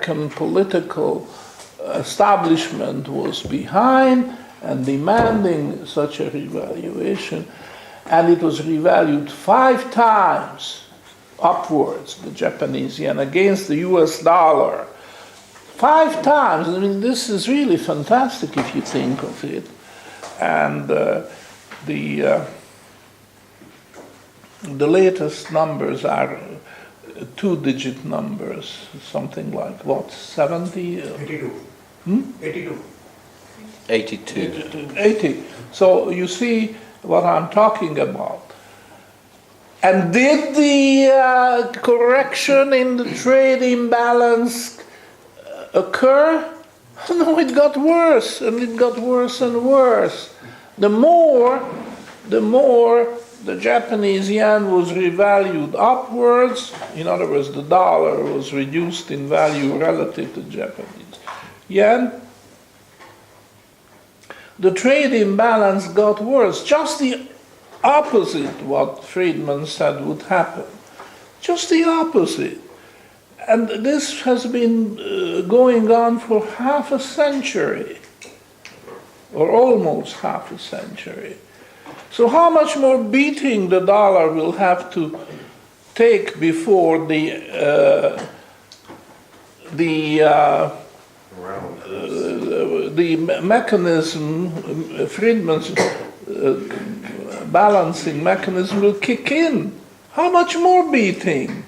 American political establishment was behind and demanding such a revaluation, and it was revalued 5 times upwards, the Japanese yen, against the US dollar. 5 times. I mean, this is really fantastic if you think of it. And the latest numbers are 2-digit numbers, something like what, 70? 82. 82. 82. 80. So you see what I'm talking about. And did the correction in the trade imbalance occur? No, it got worse, and it got worse and worse. The more the Japanese yen was revalued upwards, in other words, the dollar was reduced in value relative to Japanese yen, the trade imbalance got worse. Just the opposite what Friedman said would happen. Just the opposite. And this has been going on for half a century, or almost half a century. So how much more beating the dollar will have to take before the mechanism, Friedman's balancing mechanism will kick in? How much more beating?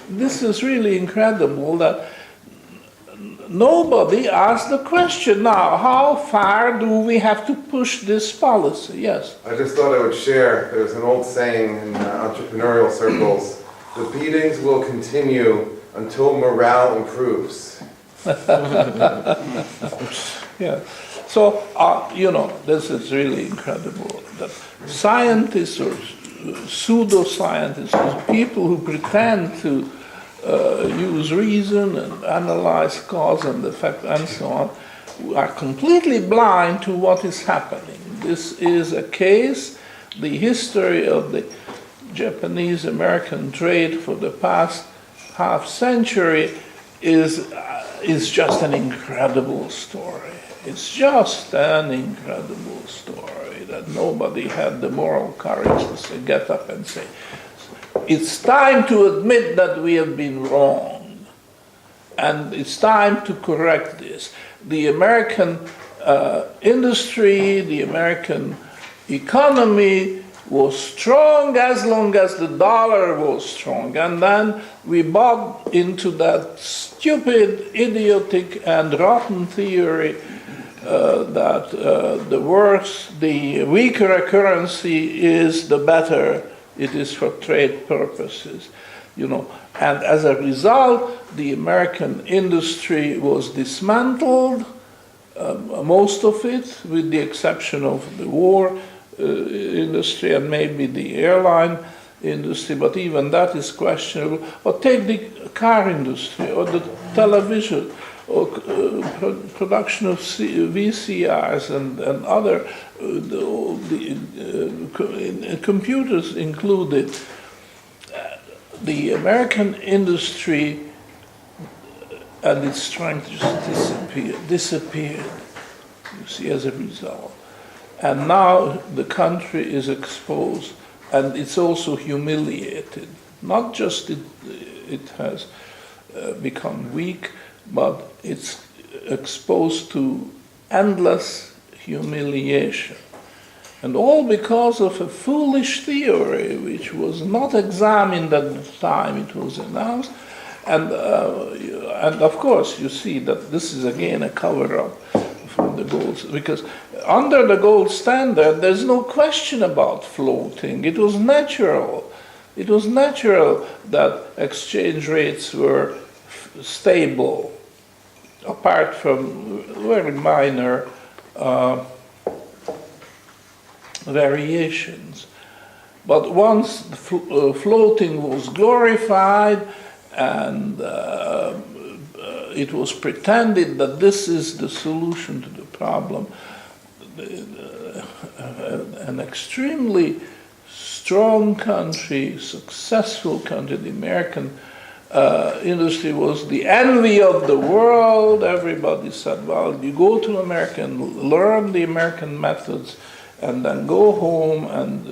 This is really incredible that nobody asked the question. Now, how far do we have to push this policy? Yes? I just thought I would share, there's an old saying in entrepreneurial circles, the beatings will continue until morale improves. Yeah. So, this is really incredible. That scientists or pseudoscientists, people who pretend to use reason and analyze cause and effect and so on, are completely blind to what is happening. This is a case, the history of the Japanese-American trade for the past half century is just an incredible story. It's just an incredible story that nobody had the moral courage to say, get up and say, it's time to admit that we have been wrong, and it's time to correct this. The American industry, the American economy was strong as long as the dollar was strong, and then we bought into that stupid, idiotic, and rotten theory that the weaker a currency is, the better it is for trade purposes, And as a result, the American industry was dismantled, most of it, with the exception of the war industry and maybe the airline industry, but even that is questionable. Or take the car industry or the television or production of VCRs and other computers included. The American industry and its strength just disappeared, you see, as a result. And now the country is exposed, and it's also humiliated. Not just it has become weak, but it's exposed to endless humiliation. And all because of a foolish theory which was not examined at the time it was announced. And of course, you see that this is again a cover-up from the gold, because under the gold standard, there's no question about floating. It was natural. It was natural that exchange rates were stable, apart from very minor variations. But once the floating was glorified and it was pretended that this is the solution to the problem, an extremely strong country, successful country, the American industry was the envy of the world. Everybody said, well, you go to America and learn the American methods and then go home and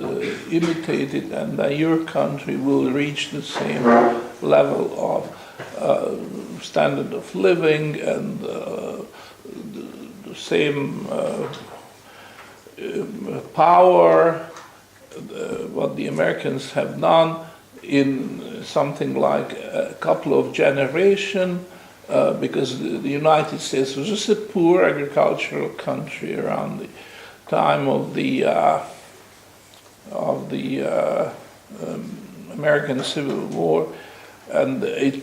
imitate it, and then your country will reach the same level of standard of living and the same power, what the Americans have done in something like a couple of generations, because the United States was just a poor agricultural country around the time of the American Civil War, and it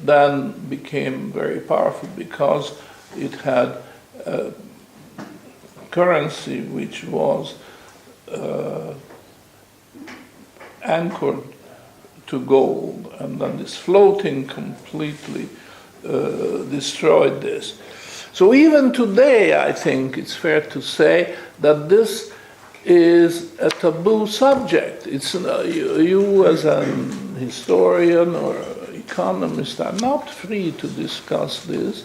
then became very powerful because it had a currency which was anchored to gold, and then this floating completely destroyed this. So even today, I think it's fair to say that this is a taboo subject. It's you as an historian or economist are not free to discuss this,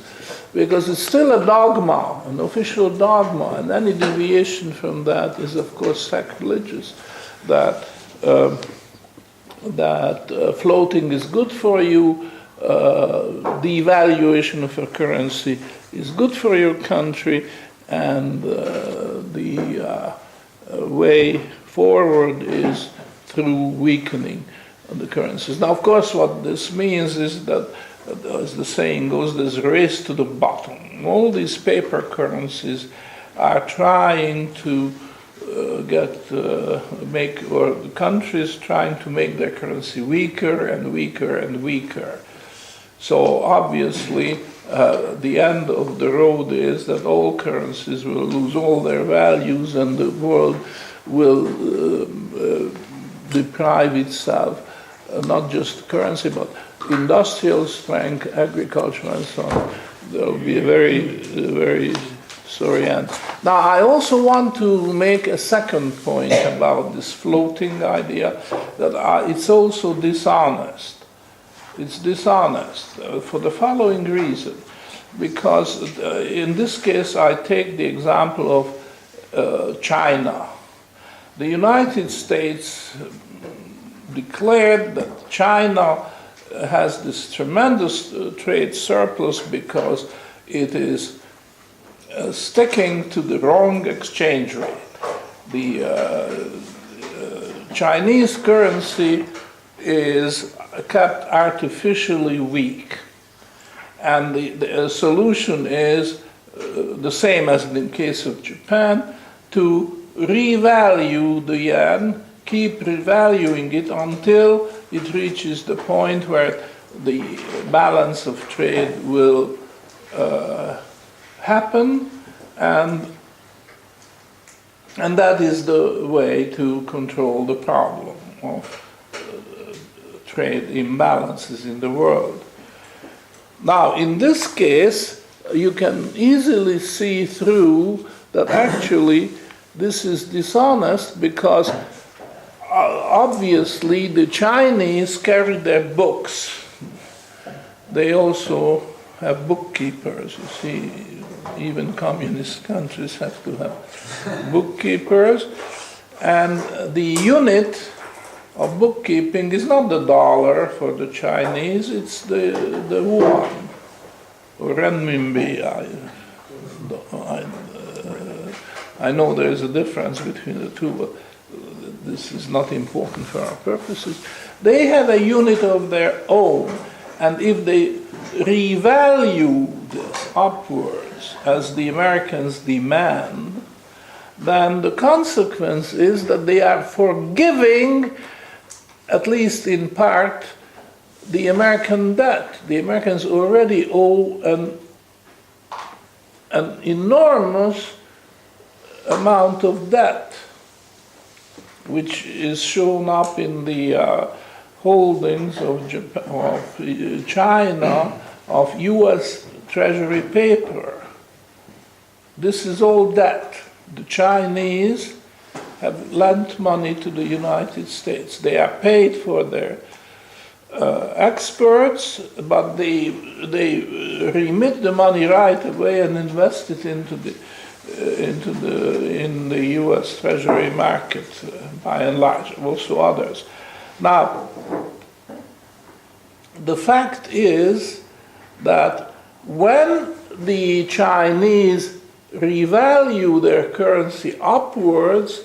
because it's still a dogma, an official dogma, and any deviation from that is, of course, sacrilegious. That floating is good for you, the evaluation of a currency is good for your country, and the way forward is through weakening the currencies. Now, of course, what this means is that, as the saying goes, there's a race to the bottom. All these paper currencies are trying to or the countries trying to make their currency weaker and weaker and weaker. So obviously, the end of the road is that all currencies will lose all their values, and the world will deprive itself not just currency but industrial strength, agriculture, and so on. There will be a very, very sorry end. Now, I also want to make a second point about this floating idea, that it's also dishonest. It's dishonest for the following reason. Because in this case, I take the example of China. The United States declared that China has this tremendous trade surplus because it is sticking to the wrong exchange rate. The Chinese currency is kept artificially weak. And the solution is the same as in the case of Japan, to revalue the yen, keep revaluing it until it reaches the point where the balance of trade will happen, and that is the way to control the problem of trade imbalances in the world. Now, in this case, you can easily see through that actually this is dishonest, because obviously the Chinese carry their books. They also have bookkeepers. You see, even communist countries have to have bookkeepers. And the unit of bookkeeping is not the dollar for the Chinese, it's the yuan, or renminbi. I know there is a difference between the two, but this is not important for our purposes. They have a unit of their own, and if they revalue this upwards, as the Americans demand, then the consequence is that they are forgiving, at least in part, the American debt. The Americans already owe an enormous amount of debt, which is shown up in the holdings of China of U.S. Treasury paper. This is all debt. The Chinese have lent money to the United States. They are paid for their experts, but they remit the money right away and invest it in the U.S. Treasury market, by and large, also others. Now, the fact is that when the Chinese revalue their currency upwards,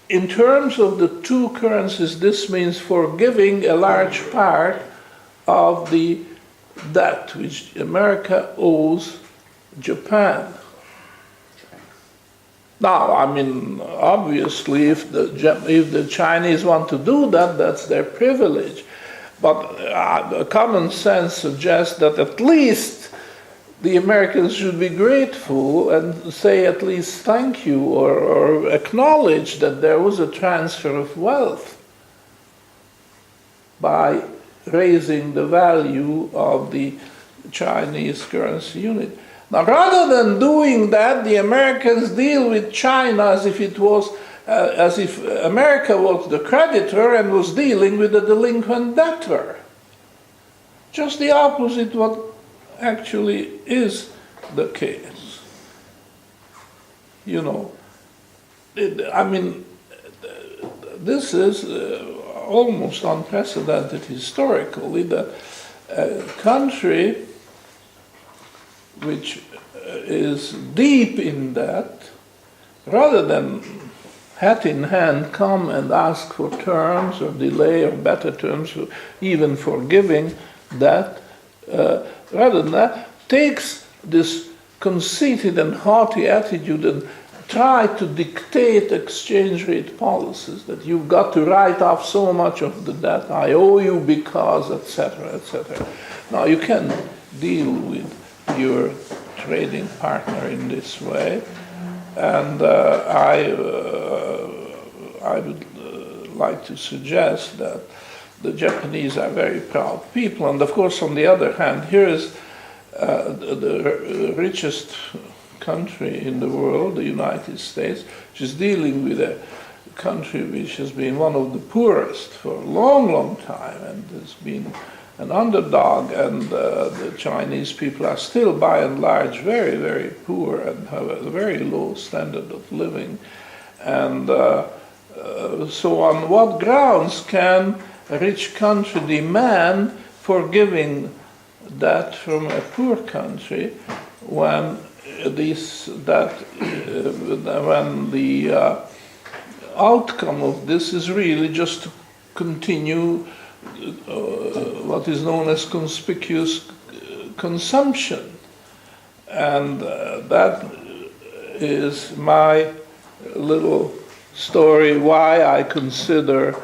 in terms of the two currencies, this means forgiving a large part of the debt which America owes Japan. Now, I mean, obviously, if the Chinese want to do that, that's their privilege. But common sense suggests that at least the Americans should be grateful and say at least thank you, or acknowledge that there was a transfer of wealth by raising the value of the Chinese currency unit. Now, rather than doing that, the Americans deal with China as if America was the creditor and was dealing with the delinquent debtor. Just the opposite what actually is the case. You know, I mean, this is almost unprecedented historically, that a country which is deep in debt, rather than hat in hand come and ask for terms or delay or better terms, or even forgiving that, rather than that, takes this conceited and haughty attitude and try to dictate exchange rate policies, that you've got to write off so much of the debt I owe you because, etc., etc. Now, you can deal with your trading partner in this way, and I would like to suggest that the Japanese are very proud people, and of course, on the other hand, here is the richest country in the world, the United States, which is dealing with a country which has been one of the poorest for a long, long time, and has been an underdog, and the Chinese people are still, by and large, very, very poor and have a very low standard of living. And so on what grounds can a rich country demand forgiving debt from a poor country when when the outcome of this is really just to continue what is known as conspicuous consumption? And that is my little story why I consider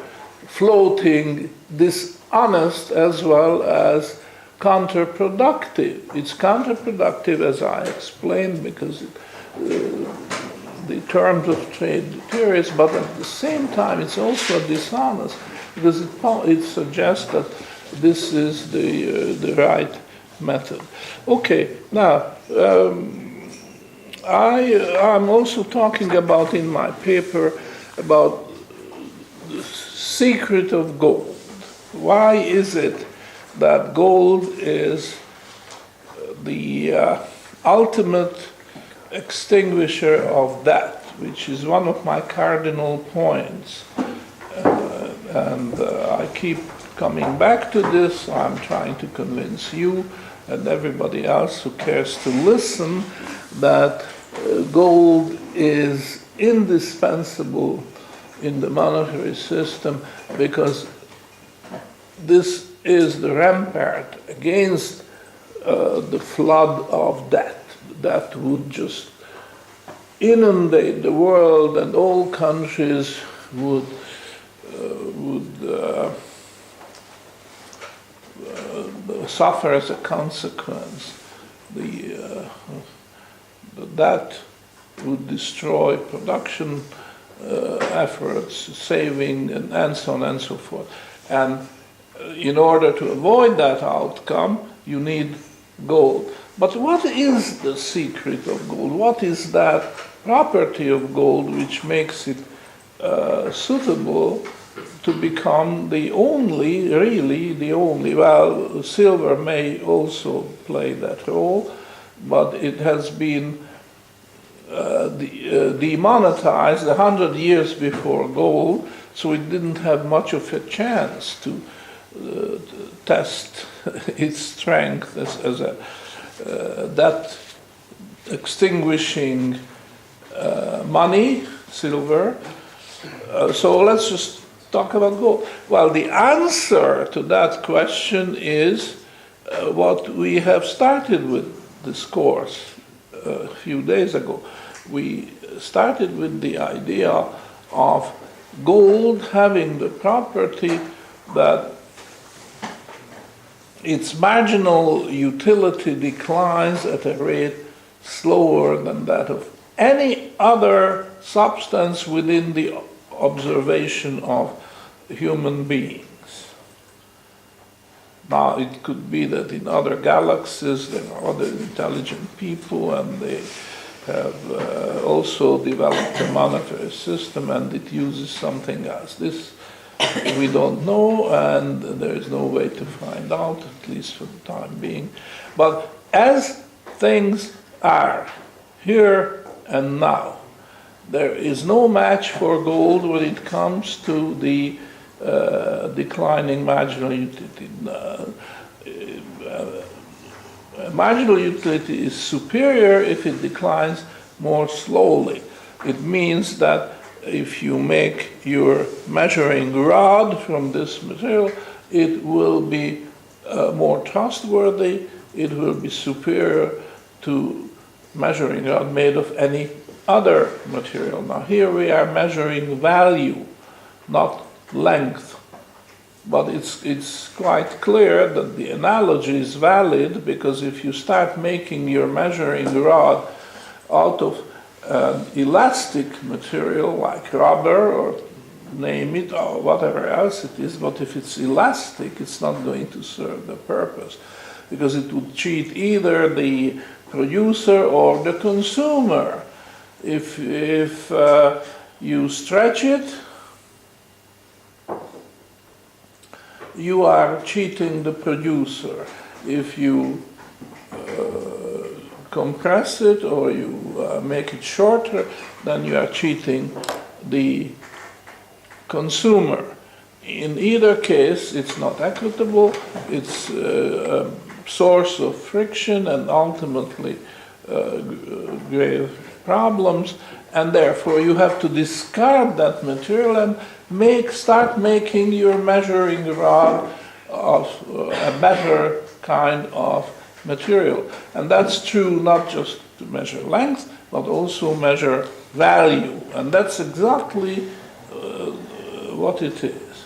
floating dishonest as well as counterproductive. It's counterproductive, as I explained, because the terms of trade deteriorates, but at the same time it's also dishonest, because it suggests that this is the right method. Okay, now I'm also talking about in my paper about the secret of gold. Why is it that gold is the ultimate extinguisher of debt, which is one of my cardinal points? And I keep coming back to this. I'm trying to convince you and everybody else who cares to listen that gold is indispensable in the monetary system, because this is the rampart against the flood of debt that would just inundate the world, and all countries would suffer as a consequence. That would destroy production efforts, saving, and so on and so forth. And in order to avoid that outcome, you need gold. But what is the secret of gold? What is that property of gold which makes it suitable to become the only, really the only, well, silver may also play that role, but it has been demonetized 100 years before gold, so it didn't have much of a chance to test its strength as a that extinguishing money, silver. So let's just talk about gold. Well, the answer to that question is what we have started with this course a few days ago. We started with the idea of gold having the property that its marginal utility declines at a rate slower than that of any other substance within the observation of human beings. Now, it could be that in other galaxies there are other intelligent people and they have also developed a monetary system and it uses something else. This we don't know, and there is no way to find out, at least for the time being. But as things are, here and now, there is no match for gold when it comes to the declining marginal utility. Marginal utility is superior if it declines more slowly. It means that if you make your measuring rod from this material, it will be more trustworthy, it will be superior to measuring rod made of any other material. Now here we are measuring value, not length. But it's quite clear that the analogy is valid, because if you start making your measuring rod out of elastic material like rubber or name it or whatever else it is, but if it's elastic, it's not going to serve the purpose, because it would cheat either the producer or the consumer. If you stretch it, you are cheating the producer. If you compress it or you make it shorter, then you are cheating the consumer. In either case, it's not equitable, it's a source of friction and ultimately grave problems, and therefore you have to discard that material and start making your measuring rod of a better kind of material. And that's true not just to measure length, but also measure value. And that's exactly what it is.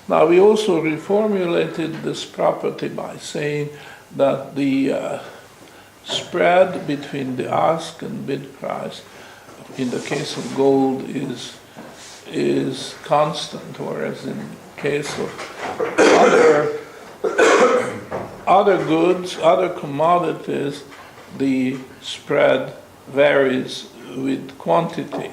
Now, we also reformulated this property by saying that the spread between the ask and bid price in the case of gold is constant, whereas in case of other goods, other commodities, the spread varies with quantity.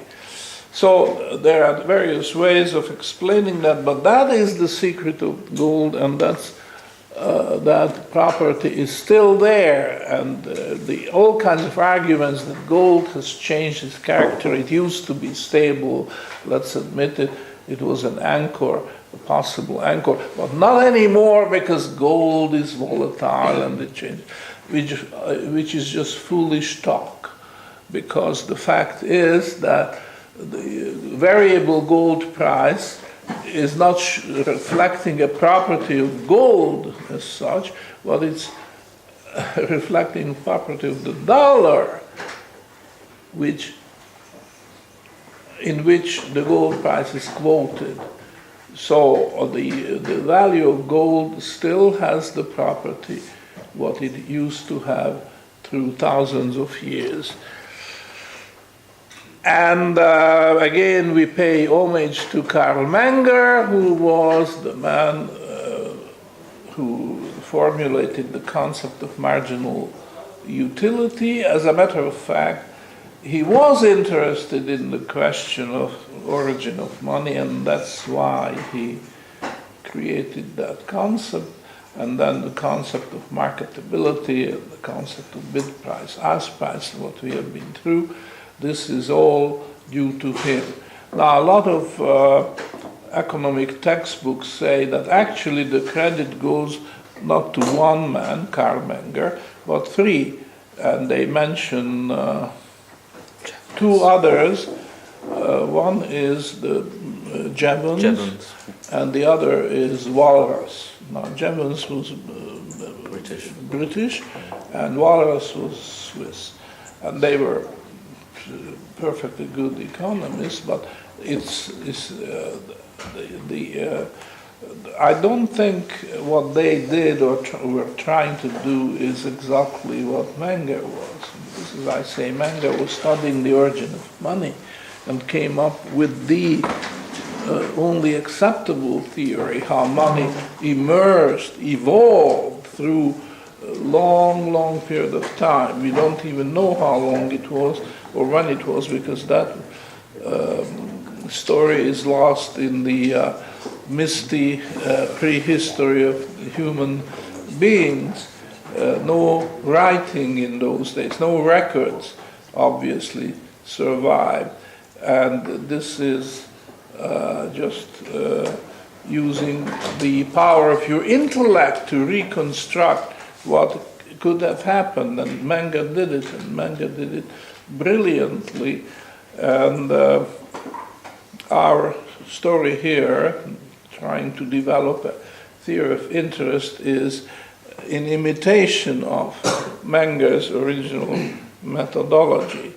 So there are various ways of explaining that, but that is the secret of gold, and that property is still there. And all kinds of arguments that gold has changed its character. It used to be stable, let's admit it. It was an anchor, a possible anchor, but not anymore, because gold is volatile and it changes, which is just foolish talk. Because the fact is that the variable gold price is not reflecting a property of gold as such, but it's reflecting property of the dollar, in which the gold price is quoted. So the value of gold still has the property what it used to have through thousands of years. And again, we pay homage to Karl Menger, who was the man who formulated the concept of marginal utility. As a matter of fact, he was interested in the question of origin of money, and that's why he created that concept, and then the concept of marketability and the concept of bid price, ask price, what we have been through. This is all due to him. Now, a lot of economic textbooks say that actually the credit goes not to one man, Karl Menger, but three, and they mention two others. One is the Jevons, and the other is Wallace. Now, Jevons was British, and Wallace was Swiss, and they were perfectly good economists. But I don't think what they did or were trying to do is exactly what Menger was. This is, I say, Menger was studying the origin of money and came up with the only acceptable theory, how money evolved through a long, long period of time. We don't even know how long it was or when it was, because that story is lost in the misty prehistory of human beings. No writing in those days, no records obviously survived. And this is just using the power of your intellect to reconstruct what could have happened. And Menger did it, and Menger did it brilliantly. And our story here, trying to develop a theory of interest, is in imitation of Menger's original methodology.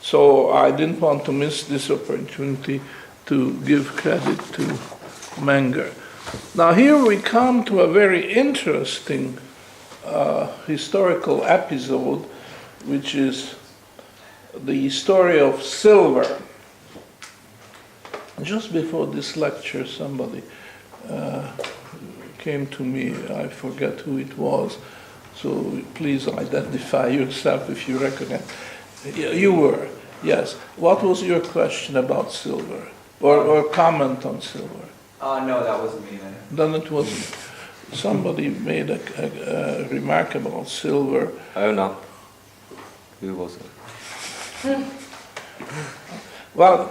So I didn't want to miss this opportunity to give credit to Menger. Now here we come to a very interesting historical episode, which is the story of silver. Just before this lecture, somebody came to me, I forget who it was, so please identify yourself if you recognize. You were, yes. What was your question about silver? Or comment on silver? No, that wasn't me then. Then it wasn't. Somebody made a remark about silver. Oh no. Who was it? Well,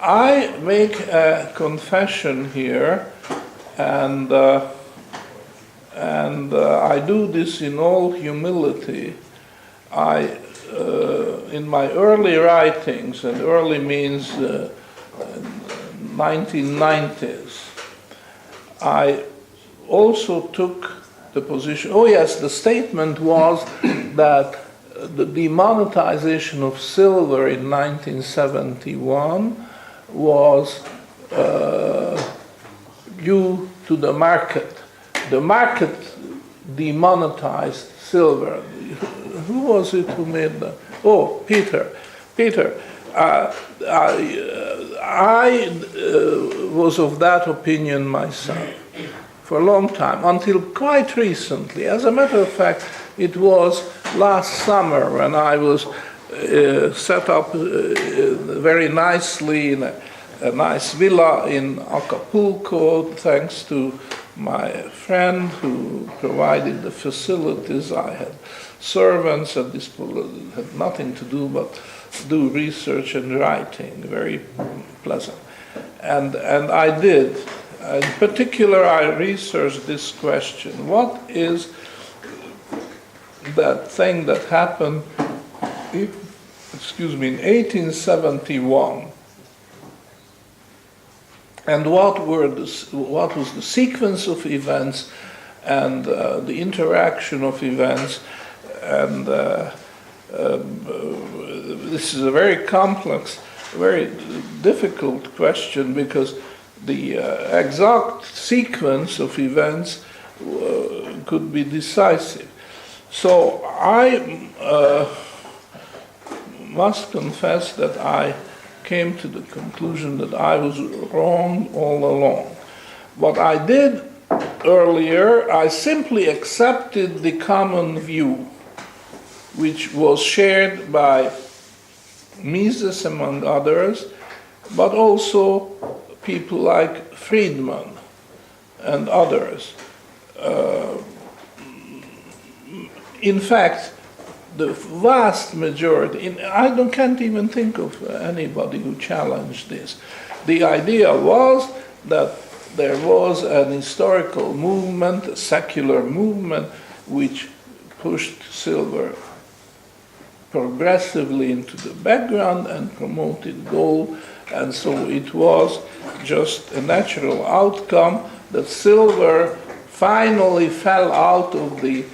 I make a confession here, and I do this in all humility. In my early writings, and early means 1990s, I also took the position, the statement was that the demonetization of silver in 1971 was due to the market. The market demonetized silver. Who was it who made that? Oh, Peter. I was of that opinion myself for a long time, until quite recently. As a matter of fact, it was last summer when I was set up very nicely in a nice villa in Acapulco, thanks to my friend who provided the facilities. I had servants at this point, had nothing to do but do research and writing, very pleasant. And I did. In particular, I researched this question: what is that thing that happened in 1871? And what was the sequence of events and the interaction of events? And this is a very complex, very difficult question, because the exact sequence of events could be decisive. So I must confess that I came to the conclusion that I was wrong all along. What I did earlier, I simply accepted the common view, which was shared by Mises among others, but also people like Friedman and others. In fact, the vast majority, can't even think of anybody who challenged this. The idea was that there was an historical movement, a secular movement, which pushed silver progressively into the background and promoted gold, and so it was just a natural outcome that silver finally fell out of this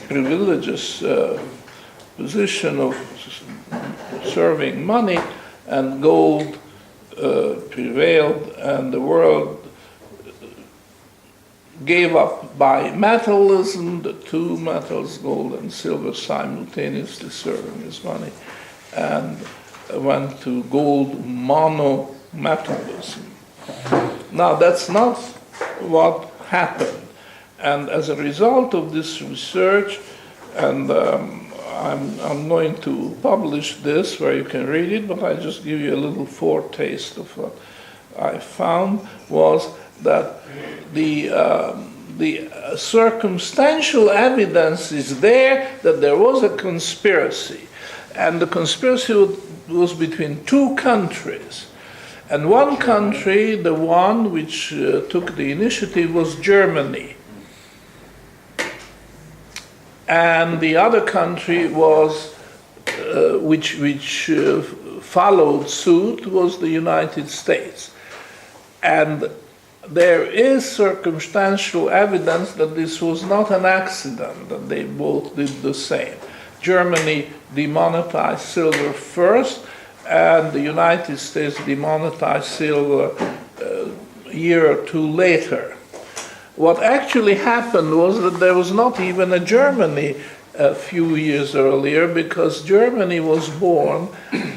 privilegious position of serving money, and gold prevailed, and the world gave up bimetallism, the two metals, gold and silver, simultaneously serving as money, and went to gold monometallism. Now, that's not what happened. And as a result of this research, and I'm going to publish this where you can read it, but I just give you a little foretaste of what I found, was that the circumstantial evidence is there that there was a conspiracy. And the conspiracy was between two countries. And one country, the one which took the initiative, was Germany. And the other country was, which followed suit, was the United States. And there is circumstantial evidence that this was not an accident, that they both did the same. Germany demonetized silver first, and the United States demonetized silver a year or two later. What actually happened was that there was not even a Germany a few years earlier, because Germany was born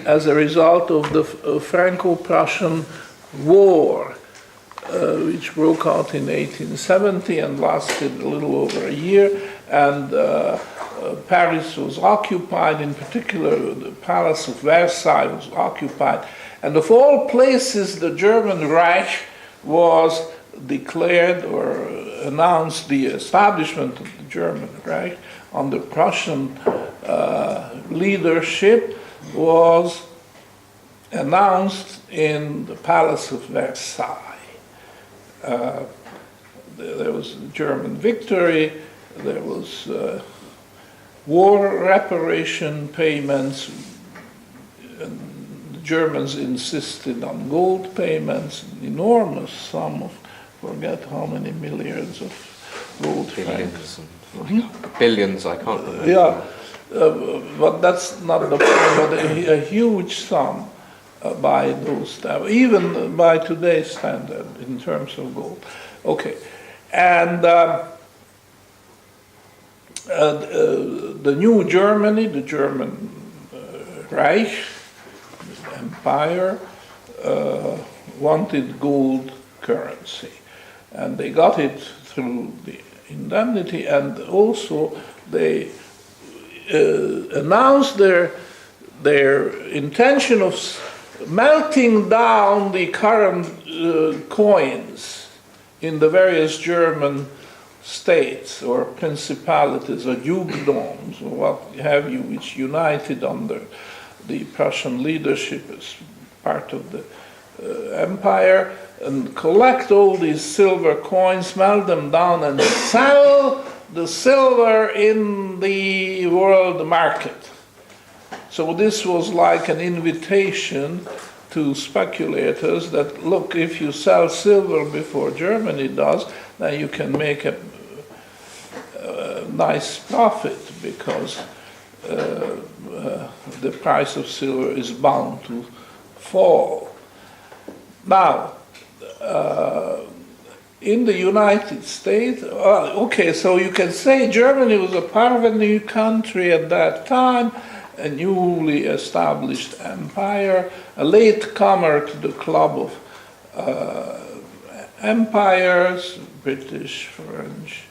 as a result of the Franco-Prussian War, which broke out in 1870 and lasted a little over a year, and Paris was occupied, in particular the Palace of Versailles was occupied, and of all places the German Reich was declared or announced. The establishment of the German Reich under Prussian leadership was announced in the Palace of Versailles. There was German victory, there was war reparation payments, and the Germans insisted on gold payments, an enormous sum of, forget how many milliards of gold francs. Billions, I can't remember. Yeah, but that's not the point, but a huge sum by those times, even by today's standard in terms of gold. Okay, and the new Germany, the German Reich, empire, wanted gold currency. And they got it through the indemnity, and also they announced their intention of melting down the current coins in the various German states or principalities or dukedoms or what have you, which united under the Prussian leadership as part of the empire, and collect all these silver coins, melt them down, and sell the silver in the world market. So this was like an invitation to speculators that, look, if you sell silver before Germany does, then you can make a nice profit, because the price of silver is bound to fall. Now, in the United States, okay, so you can say Germany was a parvenu country at that time, a newly established empire, a latecomer to the club of empires, British, French,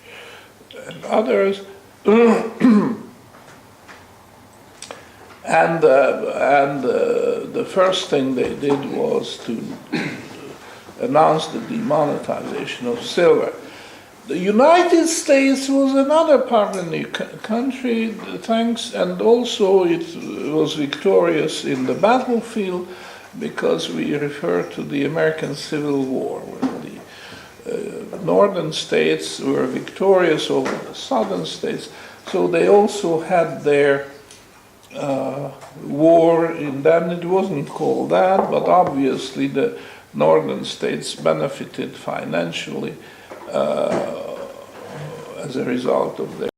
and others. And the first thing they did was to announce the demonetization of silver. The United States was another partner country, thanks, and also it was victorious in the battlefield because we refer to the American Civil War, where the northern states were victorious over the southern states. So they also had their war in them. It wasn't called that, but obviously the northern states benefited financially as a result of their